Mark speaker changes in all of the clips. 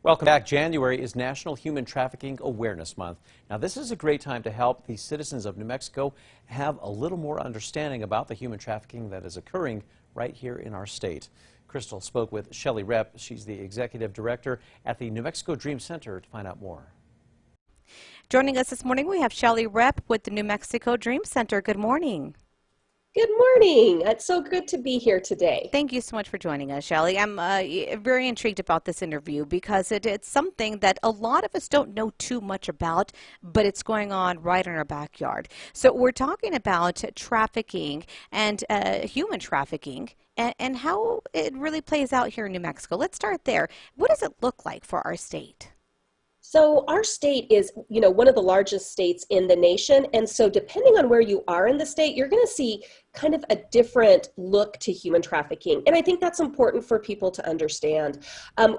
Speaker 1: Welcome back. January is National Human Trafficking Awareness Month. Now, this is a great time to help the citizens of New Mexico have a little more understanding about the human trafficking that is occurring right here in our state. Crystal spoke with Shelley Repp. She's the executive director at the New Mexico Dream Center to find out more.
Speaker 2: Joining us this morning, we have Shelley Repp with the New Mexico Dream Center. Good morning.
Speaker 3: Good morning. It's so good to be here today.
Speaker 2: Thank you so much for joining us, Shelley. I'm very intrigued about this interview because it's something that a lot of us don't know too much about, but it's going on right in our backyard. So we're talking about trafficking and human trafficking and how it really plays out here in New Mexico. Let's start there. What does it look like for our state?
Speaker 3: So our state is, one of the largest states in the nation. And so depending on where you are in the state, you're going to see kind of a different look to human trafficking. And I think that's important for people to understand.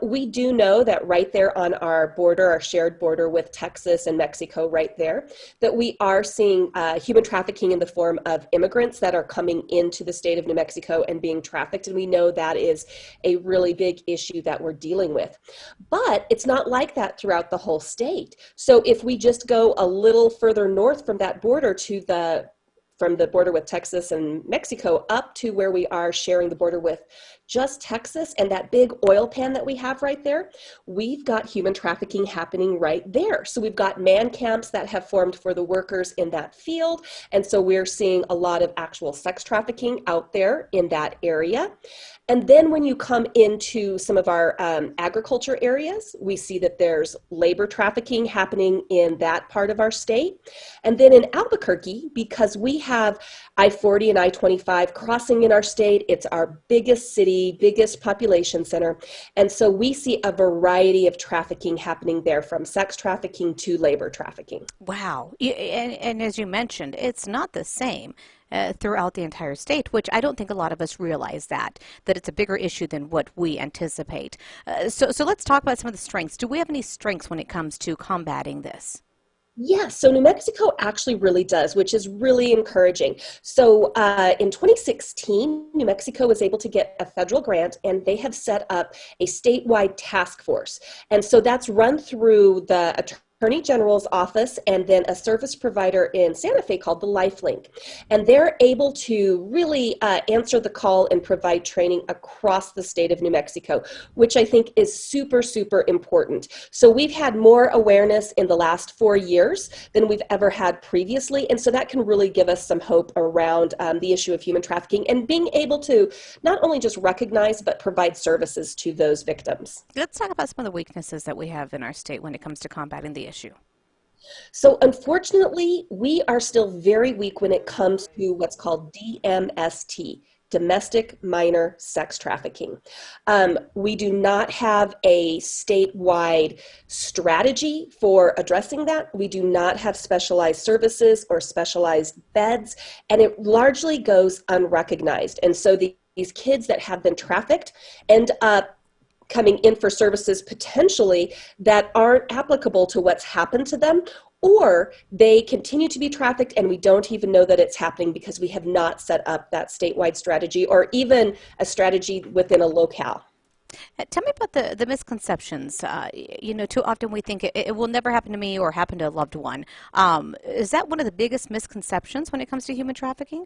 Speaker 3: We do know that right there on our border, our shared border with Texas and Mexico right there, that we are seeing human trafficking in the form of immigrants that are coming into the state of New Mexico and being trafficked. And we know that is a really big issue that we're dealing with. But it's not like that throughout the whole state. So if we just go a little further north from that border to from the border with Texas and Mexico up to where we are sharing the border with just Texas and that big oil pan that we have right there, we've got human trafficking happening right there. So we've got man camps that have formed for the workers in that field. And so we're seeing a lot of actual sex trafficking out there in that area. And then when you come into some of our agriculture areas, we see that there's labor trafficking happening in that part of our state. And then in Albuquerque, because we have I-40 and I-25 crossing in our state, it's our biggest city, biggest population center. And so we see a variety of trafficking happening there, from sex trafficking to labor trafficking.
Speaker 2: Wow. And as you mentioned, it's not the same throughout the entire state, which I don't think a lot of us realize that it's a bigger issue than what we anticipate. So let's talk about some of the strengths. Do we have any strengths when it comes to combating this?
Speaker 3: Yeah, so New Mexico actually really does, which is really encouraging. So in 2016, New Mexico was able to get a federal grant, and they have set up a statewide task force. And so that's run through the Attorney General's office and then a service provider in Santa Fe called the LifeLink. And they're able to really answer the call and provide training across the state of New Mexico, which I think is super, super important. So we've had more awareness in the last 4 years than we've ever had previously. And so that can really give us some hope around the issue of human trafficking and being able to not only just recognize, but provide services to those victims.
Speaker 2: Let's talk about some of the weaknesses that we have in our state when it comes to combating the issue.
Speaker 3: So unfortunately, we are still very weak when it comes to what's called DMST, domestic minor sex trafficking. We do not have a statewide strategy for addressing that. We do not have specialized services or specialized beds, and it largely goes unrecognized. And so these kids that have been trafficked end up coming in for services potentially that aren't applicable to what's happened to them, or they continue to be trafficked and we don't even know that it's happening because we have not set up that statewide strategy or even a strategy within a locale.
Speaker 2: Tell me about the misconceptions. Too often we think it will never happen to me or happen to a loved one. Is that one of the biggest misconceptions when it comes to human trafficking?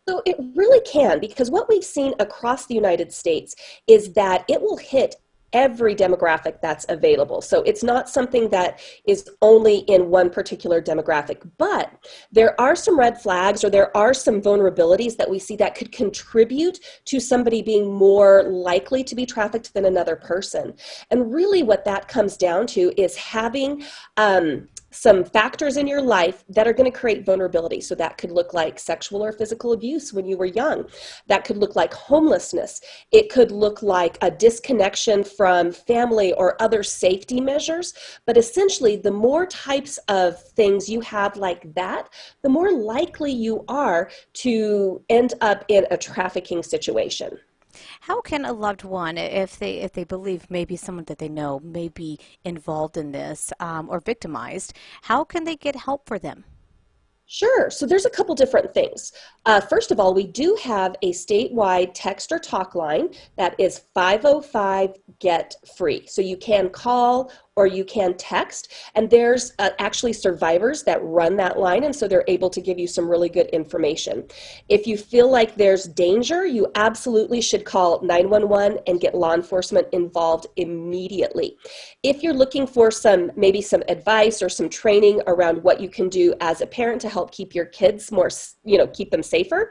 Speaker 3: So it really can, because what we've seen across the United States is that it will hit every demographic that's available. So it's not something that is only in one particular demographic, but there are some red flags or there are some vulnerabilities that we see that could contribute to somebody being more likely to be trafficked than another person. And really what that comes down to is having some factors in your life that are going to create vulnerability. So that could look like sexual or physical abuse when you were young. That could look like homelessness. It could look like a disconnection from family or other safety measures. But essentially, the more types of things you have like that, the more likely you are to end up in a trafficking situation.
Speaker 2: How can a loved one, if they believe maybe someone that they know may be involved in this or victimized, how can they get help for them?
Speaker 3: Sure. So there's a couple different things. First of all, we do have a statewide text or talk line that is 505 Get Free. So you can call or you can text, and there's actually survivors that run that line, and so they're able to give you some really good information. If you feel like there's danger, you absolutely should call 911 and get law enforcement involved immediately. If you're looking for maybe some advice or some training around what you can do as a parent to help keep your kids more, keep them safer,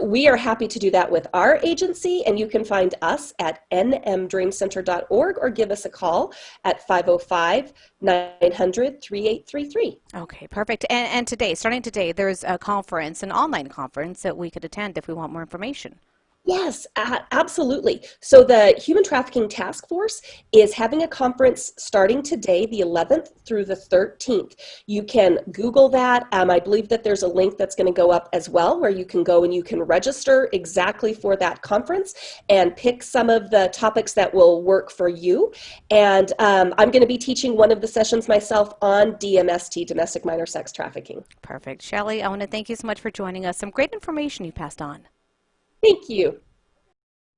Speaker 3: we are happy to do that with our agency, and you can find us at nmdreamcenter.org or give us a call at 505-900-3833.
Speaker 2: Okay, perfect. And today, starting today, there's a conference, an online conference that we could attend if we want more information.
Speaker 3: Yes, absolutely. So the Human Trafficking Task Force is having a conference starting today, the 11th through the 13th. You can Google that. I believe that there's a link that's going to go up as well where you can go and you can register exactly for that conference and pick some of the topics that will work for you. And I'm going to be teaching one of the sessions myself on DMST, domestic minor sex trafficking.
Speaker 2: Perfect. Shelley, I want to thank you so much for joining us. Some great information you passed on.
Speaker 3: Thank you.